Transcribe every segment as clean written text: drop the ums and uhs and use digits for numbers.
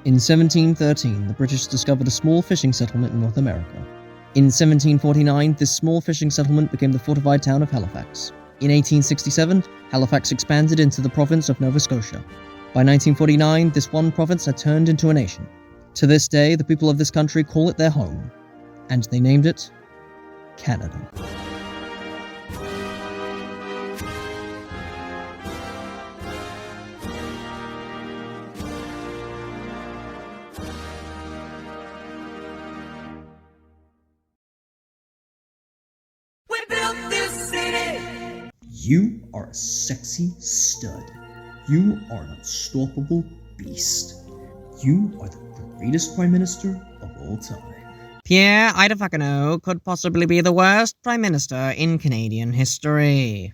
In 1713, the British discovered a small fishing settlement in North America. In 1749, this small fishing settlement became the fortified town of Halifax. In 1867, Halifax expanded into the province of Nova Scotia. By 1949, this one province had turned into a nation. To this day, the people of this country call it their home, and they named it Canada. You are a sexy stud. You are an unstoppable beast. You are the greatest Prime Minister of all time. Pierre Idafakano could possibly be the worst Prime Minister in Canadian history.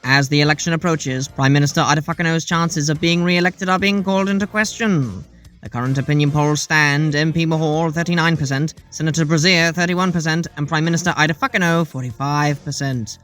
As the election approaches, Prime Minister Idafakano's chances of being re-elected are being called into question. The current opinion polls stand MP Mahal 39%, Senator Brazier 31%, and Prime Minister Idafakano 45%.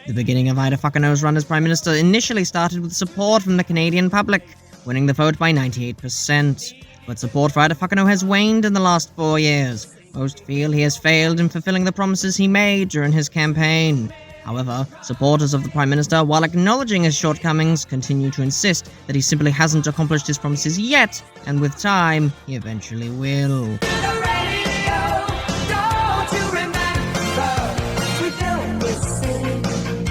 The beginning of Idafakano's run as Prime Minister initially started with support from the Canadian public, winning the vote by 98%. But support for Idafakano has waned in the last 4 years. Most feel he has failed in fulfilling the promises he made during his campaign. However, supporters of the Prime Minister, while acknowledging his shortcomings, continue to insist that he simply hasn't accomplished his promises yet, and with time, he eventually will.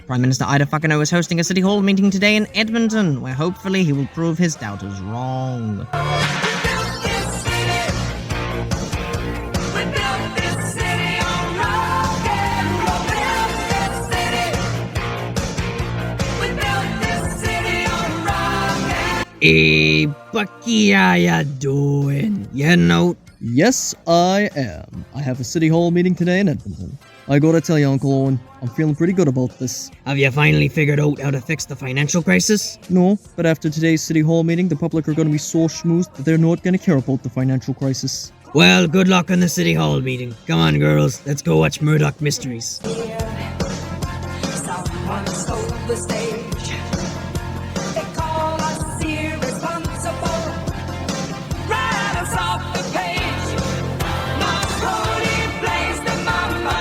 Prime Minister Idafakano is hosting a City Hall meeting today in Edmonton, where hopefully he will prove his doubters wrong. Hey, Bucky, how ya doing? You heading out? Yes, I am. I have a City Hall meeting today in Edmonton. I gotta tell you, Uncle Owen, I'm feeling pretty good about this. Have you finally figured out how to fix the financial crisis? No, but after today's City Hall meeting, the public are gonna be so schmoozed that they're not gonna care about the financial crisis. Well, good luck on the City Hall meeting. Come on, girls, let's go watch Murdoch Mysteries. Someone stole the stage. They call us irresponsible. Write us off the page. My story plays the mama.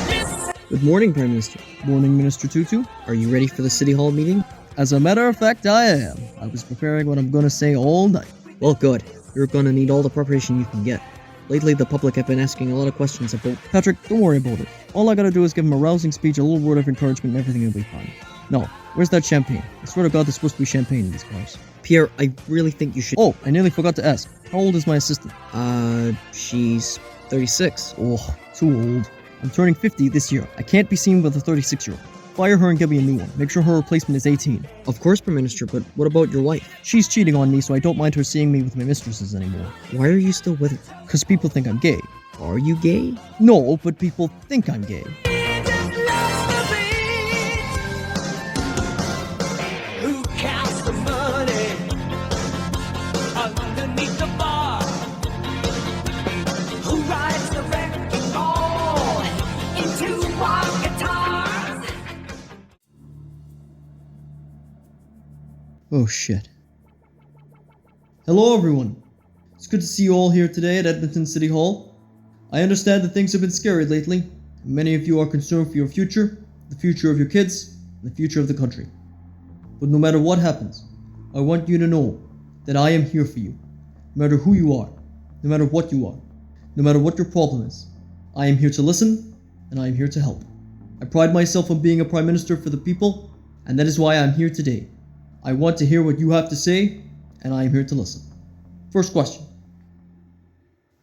Listen. Good morning, Prime Minister. Morning, Minister Tutu. Are you ready for the City Hall meeting? As a matter of fact, I am. I was preparing what I'm gonna say all night. Well, good. You're gonna need all the preparation you can get. Lately, the public have been asking a lot of questions about... Patrick, don't worry about it. All I gotta do is give him a rousing speech, a little word of encouragement, and everything will be fine. No, where's that champagne? I swear to God, there's supposed to be champagne in these cars. Pierre, I really think you should... Oh, I nearly forgot to ask. How old is my assistant? She's 36. Oh, too old. I'm turning 50 this year. I can't be seen with a 36-year-old. Fire her and get me a new one. Make sure her replacement is 18. Of course, Prime Minister, but what about your wife? She's cheating on me, so I don't mind her seeing me with my mistresses anymore. Why are you still with her? Because people think I'm gay. Are you gay? No, but people think I'm gay. Who counts the money underneath the bar? Who rides the wrecking ball into our guitars? Oh shit. Hello everyone. It's good to see you all here today at Edmonton City Hall. I understand that things have been scary lately. Many of you are concerned for your future, the future of your kids, and the future of the country. But no matter what happens, I want you to know that I am here for you. No matter who you are, no matter what you are, no matter what your problem is, I am here to listen, and I am here to help. I pride myself on being a Prime Minister for the people, and that is why I am here today. I want to hear what you have to say, and I am here to listen. First question.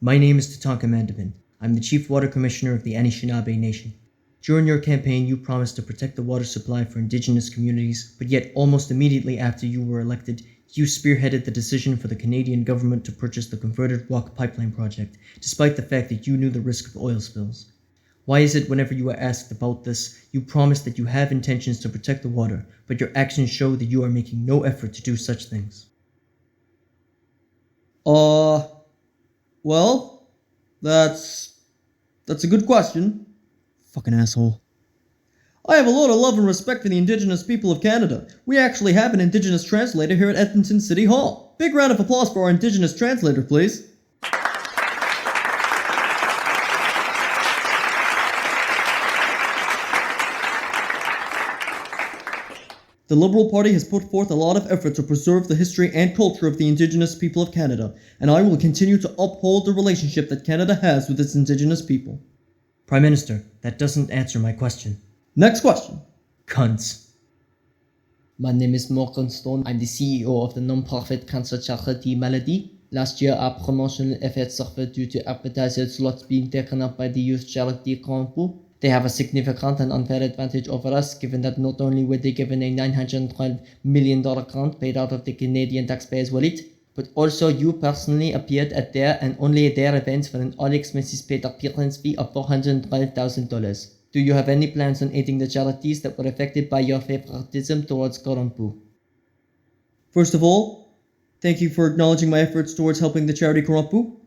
My name is Tatanka Mandamin. I'm the Chief Water Commissioner of the Anishinaabe Nation. During your campaign, you promised to protect the water supply for Indigenous communities, but yet almost immediately after you were elected, you spearheaded the decision for the Canadian government to purchase the Converted Rock Pipeline project, despite the fact that you knew the risk of oil spills. Why is it whenever you are asked about this, you promise that you have intentions to protect the water, but your actions show that you are making no effort to do such things? Well, that's a good question. Fucking asshole. I have a lot of love and respect for the Indigenous people of Canada. We actually have an Indigenous translator here at Edmonton City Hall. Big round of applause for our Indigenous translator, please. The Liberal Party has put forth a lot of effort to preserve the history and culture of the Indigenous people of Canada, and I will continue to uphold the relationship that Canada has with its Indigenous people. Prime Minister, that doesn't answer my question. Next question. Cunts. My name is Morgan Stone. I'm the CEO of the non-profit cancer charity Melody. Last year, our promotional efforts suffered due to advertiser slots being taken up by the youth charity Cornpool. They have a significant and unfair advantage over us, given that not only were they given a $912 million grant paid out of the Canadian taxpayers' wallet, but also you personally appeared at their and only at their events for an all-expenses paid appearance fee of $412,000. Do you have any plans on aiding the charities that were affected by your favoritism towards Cornpool? First of all, thank you for acknowledging my efforts towards helping the charity Cornpool.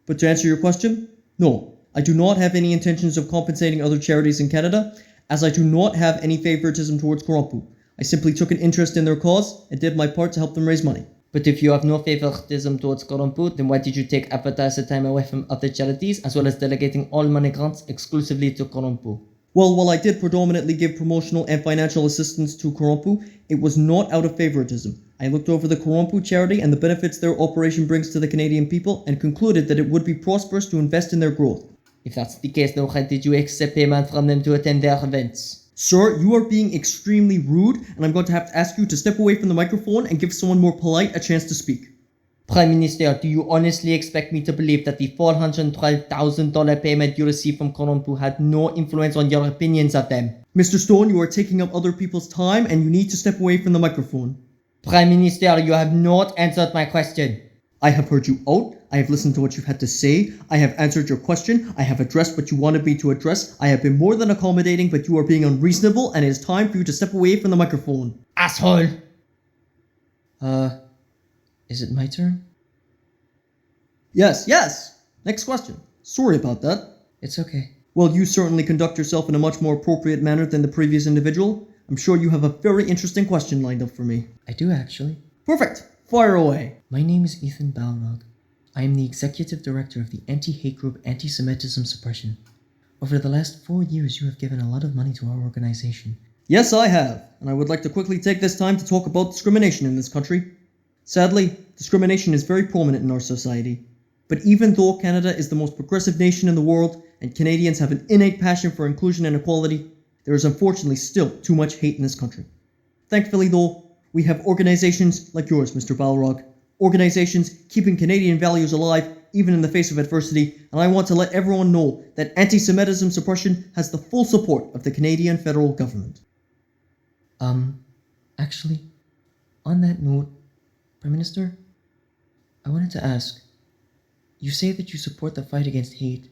But to answer your question, no. I do not have any intentions of compensating other charities in Canada, as I do not have any favoritism towards Cornpool. I simply took an interest in their cause and did my part to help them raise money. But if you have no favoritism towards Cornpool, then why did you take advertiser time away from other charities, as well as delegating all money grants exclusively to Cornpool? Well, while I did predominantly give promotional and financial assistance to Cornpool, it was not out of favoritism. I looked over the Cornpool charity and the benefits their operation brings to the Canadian people and concluded that it would be prosperous to invest in their growth. If that's the case, then why did you accept payment from them to attend their events? Sir, you are being extremely rude, and I'm going to have to ask you to step away from the microphone and give someone more polite a chance to speak. Prime Minister, do you honestly expect me to believe that the $412,000 payment you received from Cornpool had no influence on your opinions of them? Mr. Stone, you are taking up other people's time, and you need to step away from the microphone. Prime Minister, you have not answered my question. I have heard you out. I have listened to what you've had to say. I have answered your question. I have addressed what you wanted me to address. I have been more than accommodating, but you are being unreasonable, and it is time for you to step away from the microphone. Asshole! Is it my turn? Yes. Next question. Sorry about that. It's okay. Well, you certainly conduct yourself in a much more appropriate manner than the previous individual. I'm sure you have a very interesting question lined up for me. I do actually. Perfect. Fire away. My name is Ethan Balrog. I am the Executive Director of the anti-hate group Anti-Semitism Suppression. Over the last 4 years, you have given a lot of money to our organization. Yes, I have, and I would like to quickly take this time to talk about discrimination in this country. Sadly, discrimination is very prominent in our society. But even though Canada is the most progressive nation in the world, and Canadians have an innate passion for inclusion and equality, there is unfortunately still too much hate in this country. Thankfully though, we have organizations like yours, Mr. Balrog. Organizations keeping Canadian values alive even in the face of adversity, and I want to let everyone know that anti-Semitism suppression has the full support of the Canadian federal government. Actually, on that note, Prime Minister, I wanted to ask, you say that you support the fight against hate,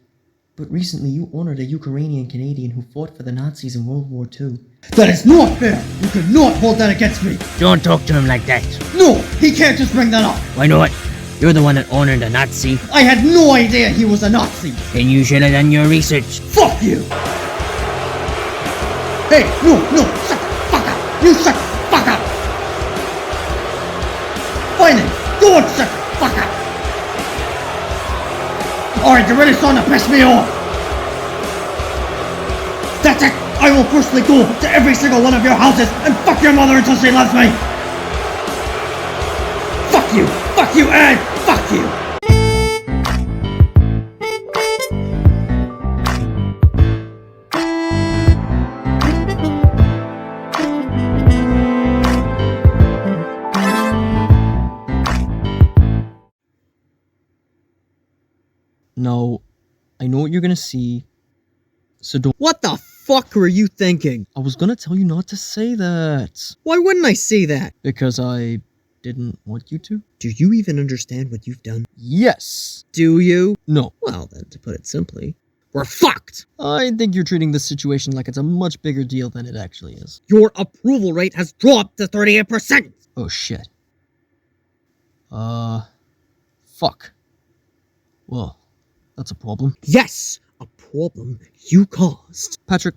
but recently you honored a Ukrainian Canadian who fought for the Nazis in World War II. That is not fair! You cannot hold that against me! Don't talk to him like that. No! He can't just bring that up! Why not? You're the one that honored a Nazi, I had no idea he was a Nazi! and you should have done your research. Fuck you! Hey, no, shut the fuck up! You shut the fuck up! Fine then, go and shut the fuck up! Alright, you're really starting to piss me off! That's it! I will personally go to every single one of your houses and fuck your mother until she loves me! Fuck you, and fuck you! No, I know what you're gonna see, so don't. What the fuck were you thinking? I was gonna tell you not to say that. Why wouldn't I say that? Because I didn't want you to. Do you even understand what you've done? Yes. Do you? No. Well, then, to put it simply, we're fucked! I think you're treating this situation like it's a much bigger deal than it actually is. Your approval rate has dropped to 38%! Oh shit. Fuck. Well, that's a problem. Yes! A problem you caused. Patrick,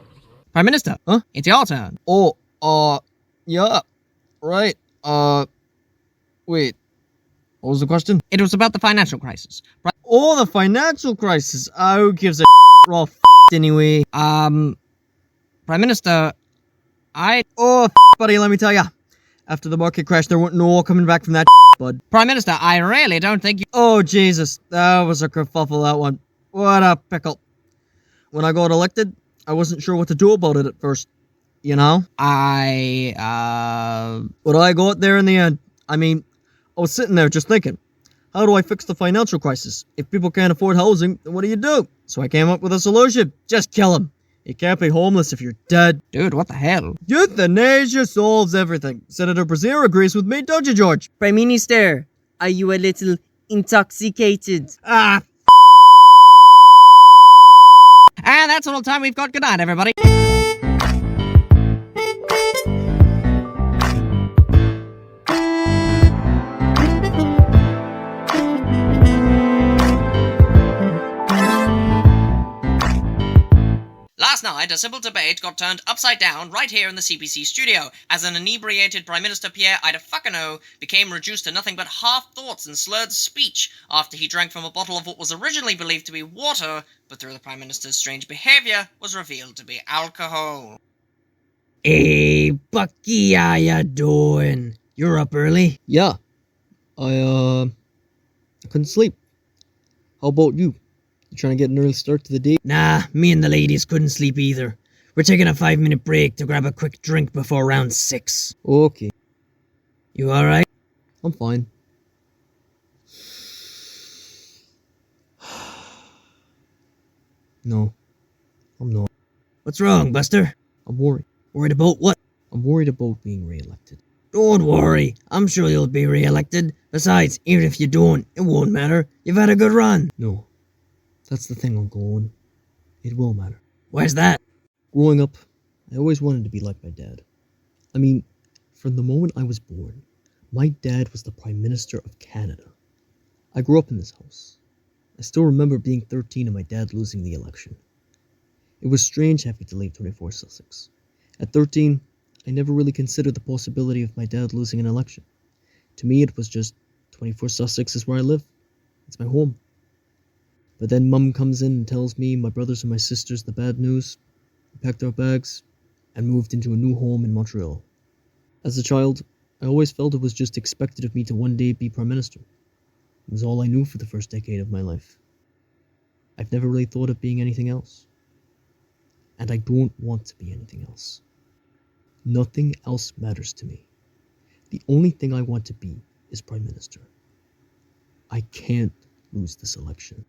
that. Prime Minister, Huh? it's your turn. Oh, yeah, right, wait, what was the question? It was about the financial crisis. Oh, the financial crisis. Who gives a we're all anyway. Prime Minister, Oh, buddy, let me tell ya. After the market crash, there weren't no coming back from that bud. Prime Minister, I really don't think you... Oh, Jesus, that was a kerfuffle, that one. What a pickle. When I got elected, I wasn't sure what to do about it at first. You know? But I got there in the end. I mean, I was sitting there just thinking, how do I fix the financial crisis? If people can't afford housing, then what do? So I came up with a solution. Just kill them. You can't be homeless if you're dead. Dude, what the hell? Euthanasia solves everything. Senator Brazier agrees with me, don't you, George? Prime Minister, are you a little intoxicated? Ah, And that's all the time we've got. Good night, everybody. Last night, a simple debate got turned upside down right here in the CPC studio, as an inebriated Prime Minister Pierre Idefukano became reduced to nothing but half-thoughts and slurred speech after he drank from a bottle of what was originally believed to be water, but through the Prime Minister's strange behaviour was revealed to be alcohol. Hey, Bucky, how ya doing? You're up early? yeah. I couldn't sleep. How about you? You trying to get an early start to the day? Nah, me and the ladies couldn't sleep either. We're taking a 5-minute break to grab a quick drink before round 6. Okay, You alright? I'm fine. No, I'm not. What's wrong, Buster? I'm worried. Worried about what? I'm worried about being re-elected. Don't worry, I'm sure you'll be re-elected. Besides, even if you don't, it won't matter. You've had a good run. No, that's the thing, Uncle Owen. It will matter. Where's that? Growing up, I always wanted to be like my dad. I mean, from the moment I was born, my dad was the Prime Minister of Canada. I grew up in this house. I still remember being 13 and my dad losing the election. It was strange having to leave 24 Sussex. At 13, I never really considered the possibility of my dad losing an election. To me, it was just 24 Sussex is where I live. It's my home. But then Mum comes in and tells me, my brothers and my sisters the bad news. We packed our bags and moved into a new home in Montreal. As a child, I always felt it was just expected of me to one day be Prime Minister. It was all I knew for the first decade of my life. I've never really thought of being anything else. And I don't want to be anything else. Nothing else matters to me. The only thing I want to be is Prime Minister. I can't lose this election.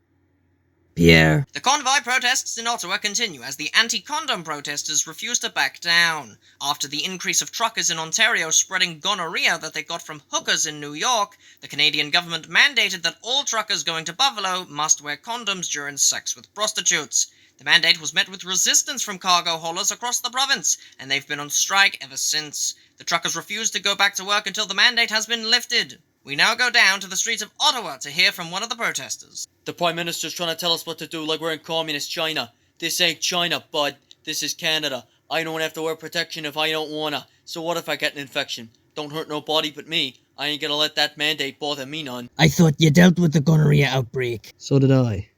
Pierre. The convoy protests in Ottawa continue as the anti-condom protesters refuse to back down. After the increase of truckers in Ontario spreading gonorrhea that they got from hookers in New York, the Canadian government mandated that all truckers going to Buffalo must wear condoms during sex with prostitutes. The mandate was met with resistance from cargo haulers across the province, and they've been on strike ever since. The truckers refuse to go back to work until the mandate has been lifted. We now go down to the streets of Ottawa to hear from one of the protesters. The Prime Minister's trying to tell us what to do like we're in communist China. This ain't China, bud. This is Canada. I don't have to wear protection if I don't wanna. So what if I get an infection? Don't hurt nobody but me. I ain't gonna let that mandate bother me none. I thought you dealt with the gonorrhea outbreak. So did I.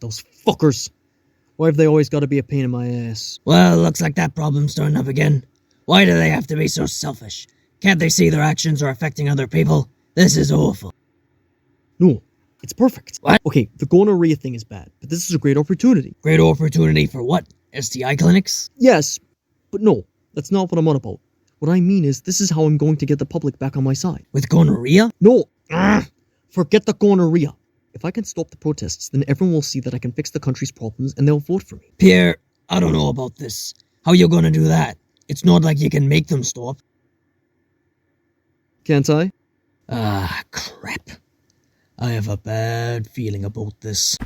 Those fuckers. Why have they always got to be a pain in my ass? Well, looks like that problem's starting up again. Why do they have to be so selfish? Can't they see their actions are affecting other people? This is awful. No, it's perfect. What? Okay, the gonorrhea thing is bad, but this is a great opportunity. Great opportunity for what? STI clinics? Yes, but no, that's not what I'm on about. What I mean is, this is how I'm going to get the public back on my side. With gonorrhea? No, forget the gonorrhea. If I can stop the protests, then everyone will see that I can fix the country's problems and they'll vote for me. Pierre, I don't know about this. How you gonna do that? It's not like you can make them stop. Can't I? Crap. I have a bad feeling about this.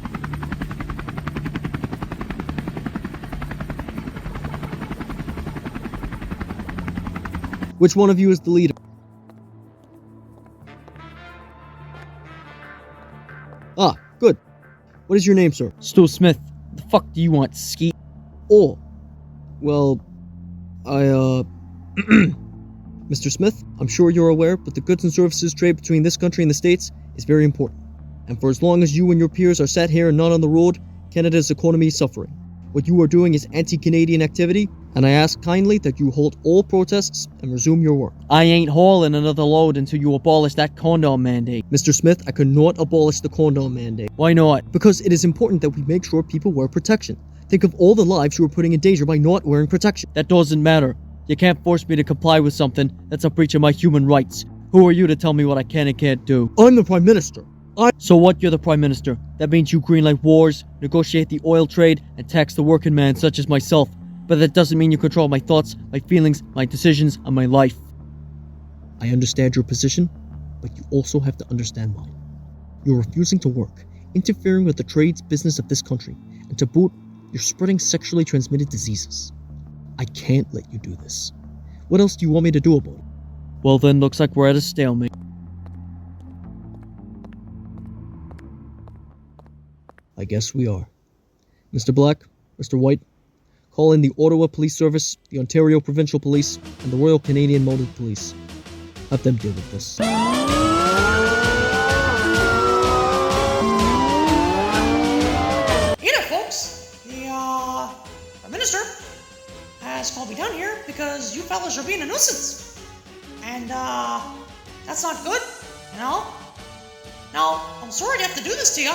Which one of you is the leader? Good. What is your name, sir? Stu Smith, the fuck do you want, Skeet? Oh, Well, Mr. Smith, I'm sure you're aware, but the goods and services trade between this country and the States is very important. And for as long as you and your peers are sat here and not on the road, Canada's economy is suffering. What you are doing is anti-Canadian activity, and I ask kindly that you halt all protests and resume your work. I ain't hauling another load until you abolish that condom mandate. Mr. Smith, I could not abolish the condom mandate. Why not? Because it is important that we make sure people wear protection. Think of all the lives you are putting in danger by not wearing protection. That doesn't matter. You can't force me to comply with something that's a breach of my human rights. Who are you to tell me what I can and can't do? I'm the Prime Minister. So what, you're the Prime Minister? That means you greenlight wars, negotiate the oil trade, and tax the working man such as myself. But that doesn't mean you control my thoughts, my feelings, my decisions, and my life. I understand your position, but you also have to understand mine. You're refusing to work, interfering with the trades business of this country, and to boot, you're spreading sexually transmitted diseases. I can't let you do this. What else do you want me to do about it? Well then, looks like we're at a stalemate. I guess we are. Mr. Black, Mr. White, call in the Ottawa Police Service, the Ontario Provincial Police, and the Royal Canadian Mounted Police. Have them deal with this. Hey there, folks. The Prime Minister has called me down here because you fellas are being a nuisance. And, that's not good, you know? Now, I'm sorry to have to do this to you,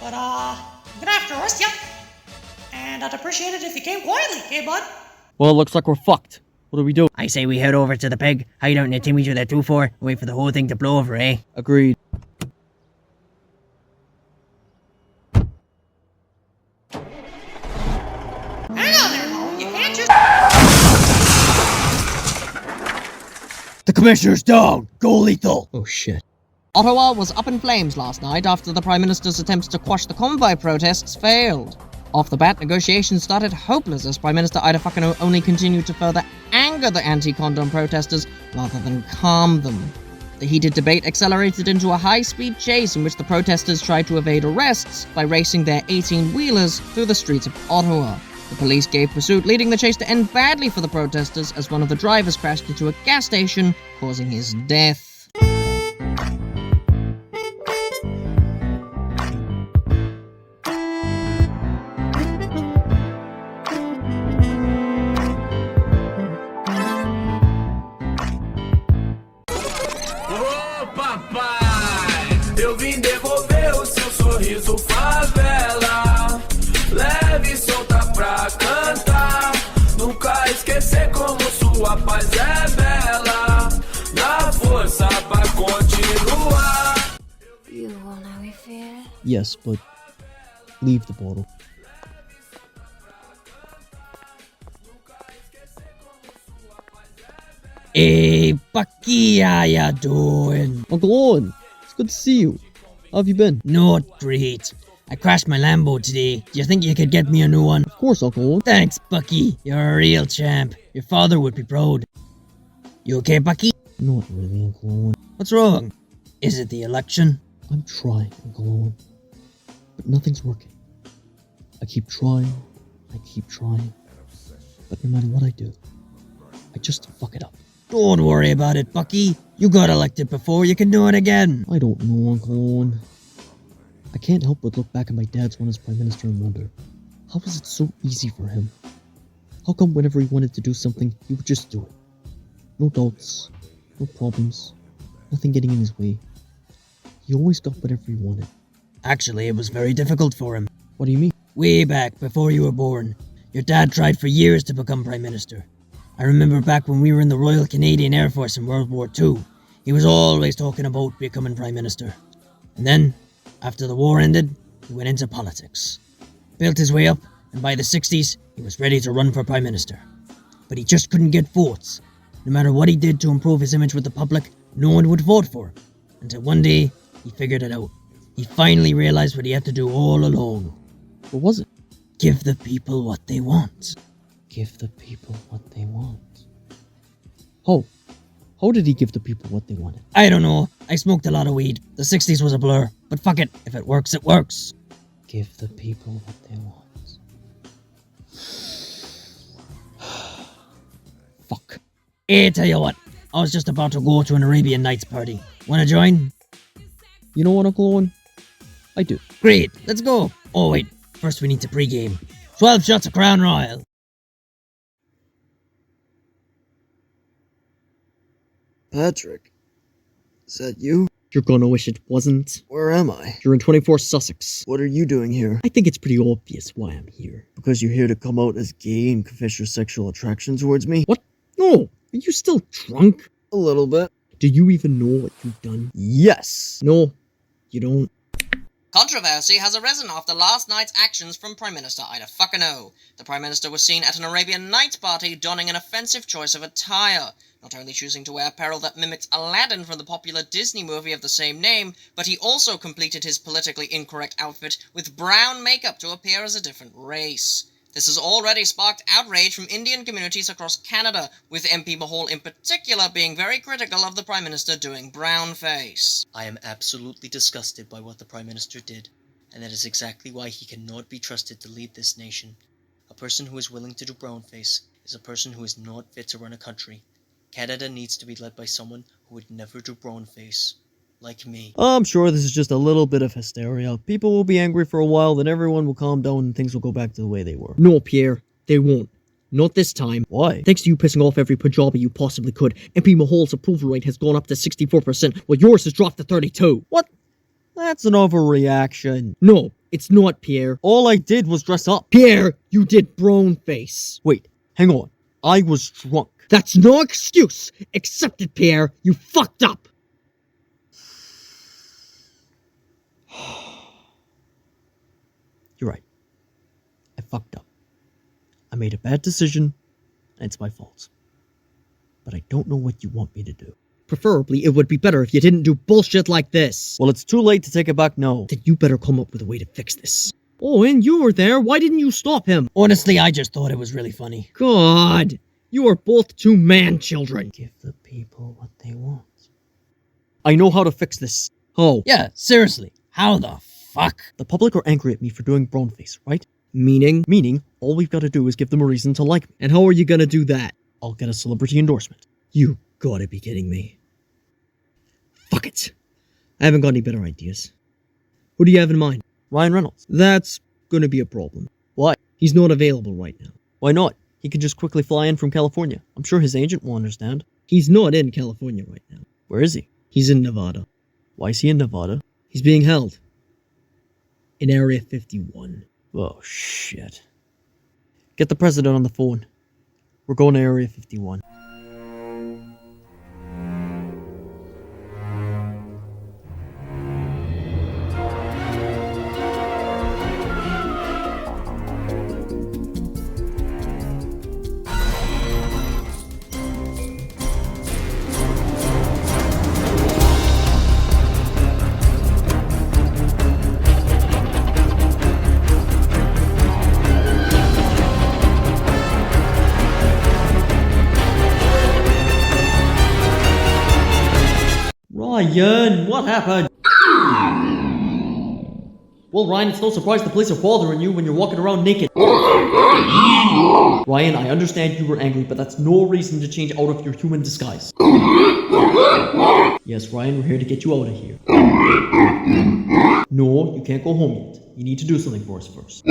but, I'm gonna have to arrest you. And I'd appreciate it if you came quietly, okay, bud? Well, it looks like we're fucked. What do we do? I say we head over to the peg, hide out in a Timmy to that 2-4, and wait for the whole thing to blow over, eh? Agreed. Hang on there, Mo. You can't just... The Commissioner's down! Go lethal! Oh shit. Ottawa was up in flames last night after the Prime Minister's attempts to quash the convoy protests failed. Off the bat, negotiations started hopeless as Prime Minister Ida Fucking only continued to further anger the anti-condom protesters rather than calm them. The heated debate accelerated into a high-speed chase in which the protesters tried to evade arrests by racing their 18-wheelers through the streets of Ottawa. The police gave pursuit, leading the chase to end badly for the protesters as one of the drivers crashed into a gas station, causing his death. Eu vim devolver o seu sorriso favela. Leve e solta pra cantar. Nunca esquecer como sua paz é bela. Dá força pra continuar. You will know we fear. Yes, but leave the bottle. Hey, Bucky, how ya doing? Uncle Owen, it's good to see you. How have you been? Not great. I crashed my Lambo today. Do you think you could get me a new one? Of course, Uncle Owen. Thanks, Bucky. You're a real champ. Your father would be proud. You okay, Bucky? Not really, Uncle Owen. What's wrong? Is it the election? I'm trying, Uncle Owen. But nothing's working. I keep trying. But no matter what I do, I just fuck it up. Don't worry about it, Bucky. You got elected before, you can do it again. I don't know, Uncle Owen. I can't help but look back at my dad's run as Prime Minister and wonder, how was it so easy for him? How come whenever he wanted to do something, he would just do it? No doubts, no problems, nothing getting in his way. He always got whatever he wanted. Actually, it was very difficult for him. What do you mean? Way back, before you were born, your dad tried for years to become Prime Minister. I remember back when we were in the Royal Canadian Air Force in World War II, he was always talking about becoming Prime Minister. And then, after the war ended, he went into politics. Built his way up, and by the 60s, he was ready to run for Prime Minister. But he just couldn't get votes. No matter what he did to improve his image with the public, no one would vote for him. Until one day, he figured it out. He finally realized what he had to do all along. What was it? Give the people what they want. Give the people what they want. How did he give the people what they wanted? I don't know. I smoked a lot of weed. The 60s was a blur. But fuck it. If it works, it works. Give the people what they want. Hey, tell you what, I was just about to go to an Arabian Nights party. Wanna join? You know what, Uncle Owen? I do. Great, let's go. Oh wait, first we need to pregame. 12 shots of Crown Royal. Patrick, is that you? You're gonna wish it wasn't. Where am I? You're in 24 Sussex. What are you doing here? I think it's pretty obvious why I'm here. Because you're here to come out as gay and confess your sexual attraction towards me? What? No! Are you still drunk? A little bit. Do you even know what you've done? Yes! No, you don't. Controversy has arisen after last night's actions from Prime Minister Ida fucking O. The Prime Minister was seen at an Arabian Nights party donning an offensive choice of attire, not only choosing to wear apparel that mimics Aladdin from the popular Disney movie of the same name, but he also completed his politically incorrect outfit with brown makeup to appear as a different race. This has already sparked outrage from Indian communities across Canada, with MP Mahal in particular being very critical of the Prime Minister doing brownface. I am absolutely disgusted by what the Prime Minister did, and that is exactly why he cannot be trusted to lead this nation. A person who is willing to do brownface is a person who is not fit to run a country. Canada needs to be led by someone who would never do brownface. Like me. I'm sure this is just a little bit of hysteria. People will be angry for a while, then everyone will calm down and things will go back to the way they were. No, Pierre, they won't. Not this time. Why? Thanks to you pissing off every Punjabi you possibly could, MP Mahal's approval rate has gone up to 64%, while yours has dropped to 32%. What? That's an overreaction. No, it's not, Pierre. All I did was dress up. Pierre, you did brown face. Wait, hang on. I was drunk. That's no excuse. Accept it, Pierre. You fucked up. You're right. I fucked up. I made a bad decision, and it's my fault. But I don't know what you want me to do. Preferably, it would be better if you didn't do bullshit like this. Well, it's too late to take it back now. Then you better come up with a way to fix this. Oh, and you were there. Why didn't you stop him? Honestly, I just thought it was really funny. God, you are both two man-children. Give the people what they want. I know how to fix this. Oh. Yeah, seriously, how the fuck? The public are angry at me for doing brownface, right? Meaning? Meaning, all we've got to do is give them a reason to like me. And how are you gonna do that? I'll get a celebrity endorsement. You gotta be kidding me. Fuck it. I haven't got any better ideas. Who do you have in mind? Ryan Reynolds. That's gonna be a problem. Why? He's not available right now. Why not? He can just quickly fly in from California. I'm sure his agent will understand. He's not in California right now. Where is he? He's in Nevada. Why is he in Nevada? He's being held. In Area 51. Oh, shit. Get the president on the phone. We're going to Area 51. Ryan, what happened? Well, Ryan, it's no surprise the police are bothering you when you're walking around naked. Ryan, I understand you were angry, but that's no reason to change out of your human disguise. Yes, Ryan, we're here to get you out of here. No, you can't go home yet. You need to do something for us first.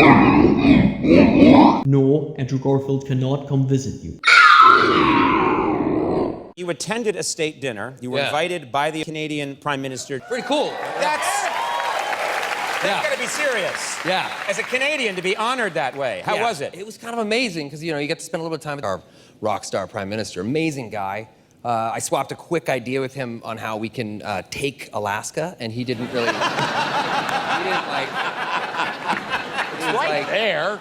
No, Andrew Garfield cannot come visit you. You attended a state dinner. You were invited by the Canadian Prime Minister. Pretty cool. That's gotta be serious. Yeah. As a Canadian, to be honored that way. How was it? It was kind of amazing because, you know, you get to spend a little bit of time with our rock star Prime Minister. Amazing guy. I swapped a quick idea with him on how we can take Alaska, and he didn't really... he didn't like... It's right there.